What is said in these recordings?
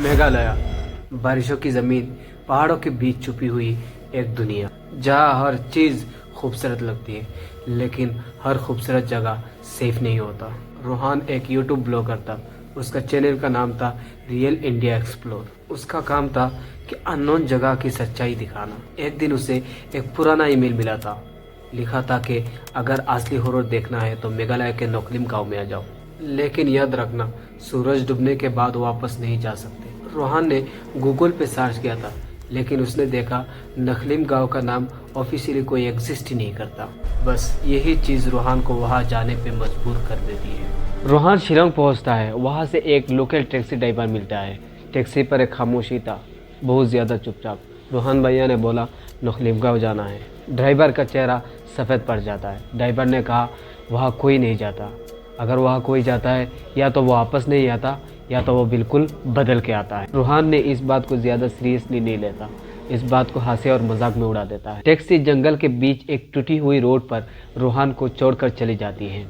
मेघालय, बारिशों की ज़मीन, पहाड़ों के बीच छुपी हुई एक दुनिया जहाँ हर चीज़ खूबसूरत लगती है, लेकिन हर खूबसूरत जगह सेफ नहीं होता। रोहान एक यूट्यूब ब्लॉगर था। उसका चैनल का नाम था रियल इंडिया एक्सप्लोर। उसका काम था कि अननोन जगह की सच्चाई दिखाना। एक दिन उसे एक पुराना ईमेल मिला था। लिखा था कि अगर असली हॉरर देखना है तो मेघालय के नोक्लिम गांव में आ जाओ, लेकिन याद रखना सूरज डूबने के बाद वापस नहीं जा सकते। रोहान ने गूगल पे सर्च किया था, लेकिन उसने देखा नखलिम गांव का नाम ऑफिशियली कोई एग्जिस्ट ही नहीं करता। बस यही चीज़ रोहान को वहां जाने पे मजबूर कर देती है। रोहान शिलोंग पहुंचता है। वहां से एक लोकल टैक्सी ड्राइवर मिलता है। टैक्सी पर एक खामोशी था, बहुत ज़्यादा चुपचाप। रोहान भैया ने बोला नखलिम गांव जाना है। ड्राइवर का चेहरा सफ़ेद पड़ जाता है। ड्राइवर ने कहा वहाँ कोई नहीं जाता। अगर वहाँ कोई जाता है या तो वो वापस नहीं आता या तो वो बिल्कुल बदल के आता है। रोहान ने इस बात को ज़्यादा सीरियसली नहीं लेता, इस बात को हंसे और मजाक में उड़ा देता है। टैक्सी जंगल के बीच एक टूटी हुई रोड पर रोहान को छोड़कर चली जाती है।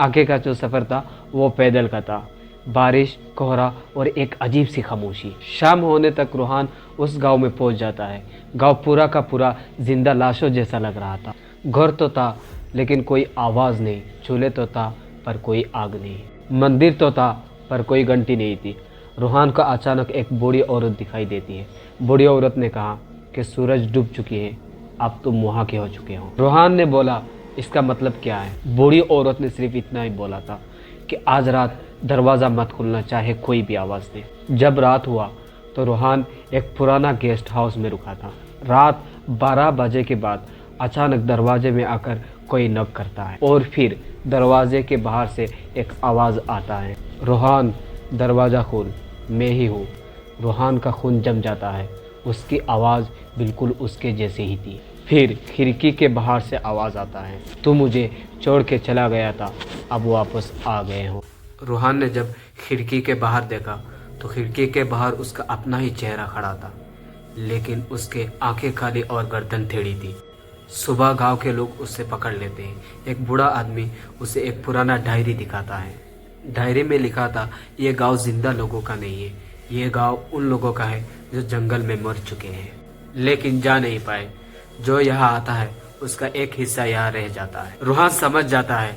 आगे का जो सफ़र था वो पैदल का था। बारिश, कोहरा और एक अजीब सी खामोशी। शाम होने तक रोहान उस गांव में पहुंच जाता है। गांव पूरा का पूरा जिंदा लाशों जैसा लग रहा था। घर तो था लेकिन कोई आवाज़ नहीं। चूल्हे तो था पर कोई आग नहीं। मंदिर तो था पर कोई घंटी नहीं थी। रोहान को अचानक एक बूढ़ी औरत दिखाई देती है। बूढ़ी औरत ने कहा कि सूरज डूब चुकी है, अब तुम वहाँ के हो चुके हो। रोहान ने बोला इसका मतलब क्या है। बूढ़ी औरत ने सिर्फ इतना ही बोला था कि आज रात दरवाज़ा मत खुलना, चाहे कोई भी आवाज़ दे। जब रात हुआ तो रोहान एक पुराना गेस्ट हाउस में रुका था। रात 12 बजे के बाद अचानक दरवाजे में आकर कोई नॉक करता है और फिर दरवाजे के बाहर से एक आवाज़ आता है, रोहान दरवाज़ा खोल, मैं ही हूँ। रोहान का खून जम जाता है। उसकी आवाज़ बिल्कुल उसके जैसे ही थी। फिर खिड़की के बाहर से आवाज़ आता है, तू मुझे छोड़ के चला गया था, अब वापस आ गए हो। रोहान ने जब खिड़की के बाहर देखा तो खिड़की के बाहर उसका अपना ही चेहरा खड़ा था, लेकिन उसके आंखें खाली और गर्दन टेढ़ी थी। सुबह गांव के लोग उससे पकड़ लेते हैं। एक बूढ़ा आदमी उसे एक पुराना डायरी दिखाता है। डायरी में लिखा था ये गांव जिंदा लोगों का नहीं है, ये गांव उन लोगों का है जो जंगल में मर चुके हैं लेकिन जा नहीं पाए। जो यहाँ आता है उसका एक हिस्सा यहाँ रह जाता है। रोहान समझ जाता है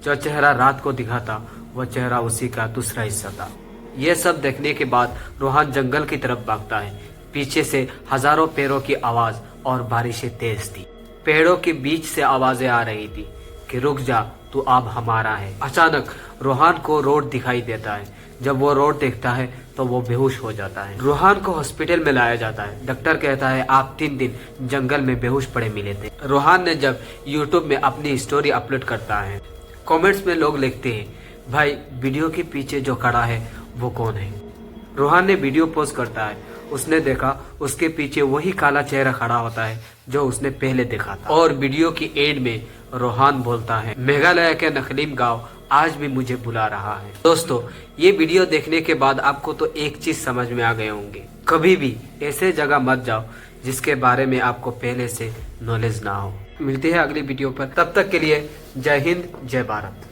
जो चेहरा रात को दिखा था वह चेहरा उसी का दूसरा हिस्सा था। यह सब देखने के बाद रोहान जंगल की तरफ भागता है। पीछे से हजारों पैरों की आवाज और बारिशें तेज थी। पेड़ों के बीच से आवाजें आ रही थी कि रुक जा, तू अब हमारा है। अचानक रोहान को रोड दिखाई देता है। जब वो रोड देखता है तो वो बेहोश हो जाता है। रोहान को हॉस्पिटल में लाया जाता है। डॉक्टर कहता है आप 3 दिन जंगल में बेहोश पड़े मिले थे। रोहान ने जब यूट्यूब में अपनी स्टोरी अपलोड करता है, कमेंट्स में लोग लिखते हैं भाई वीडियो के पीछे जो खड़ा है वो कौन है। रोहान ने वीडियो पोस्ट करता है। उसने देखा उसके पीछे वही काला चेहरा खड़ा होता है जो उसने पहले देखा था। और वीडियो की एड में रोहान बोलता है मेघालय के नखलिम गांव आज भी मुझे बुला रहा है। दोस्तों, ये वीडियो देखने के बाद आपको तो एक चीज समझ में आ गए होंगे, कभी भी ऐसे जगह मत जाओ जिसके बारे में आपको पहले से नॉलेज ना हो। मिलते हैं अगली वीडियो पर, तब तक के लिए जय हिंद, जय भारत।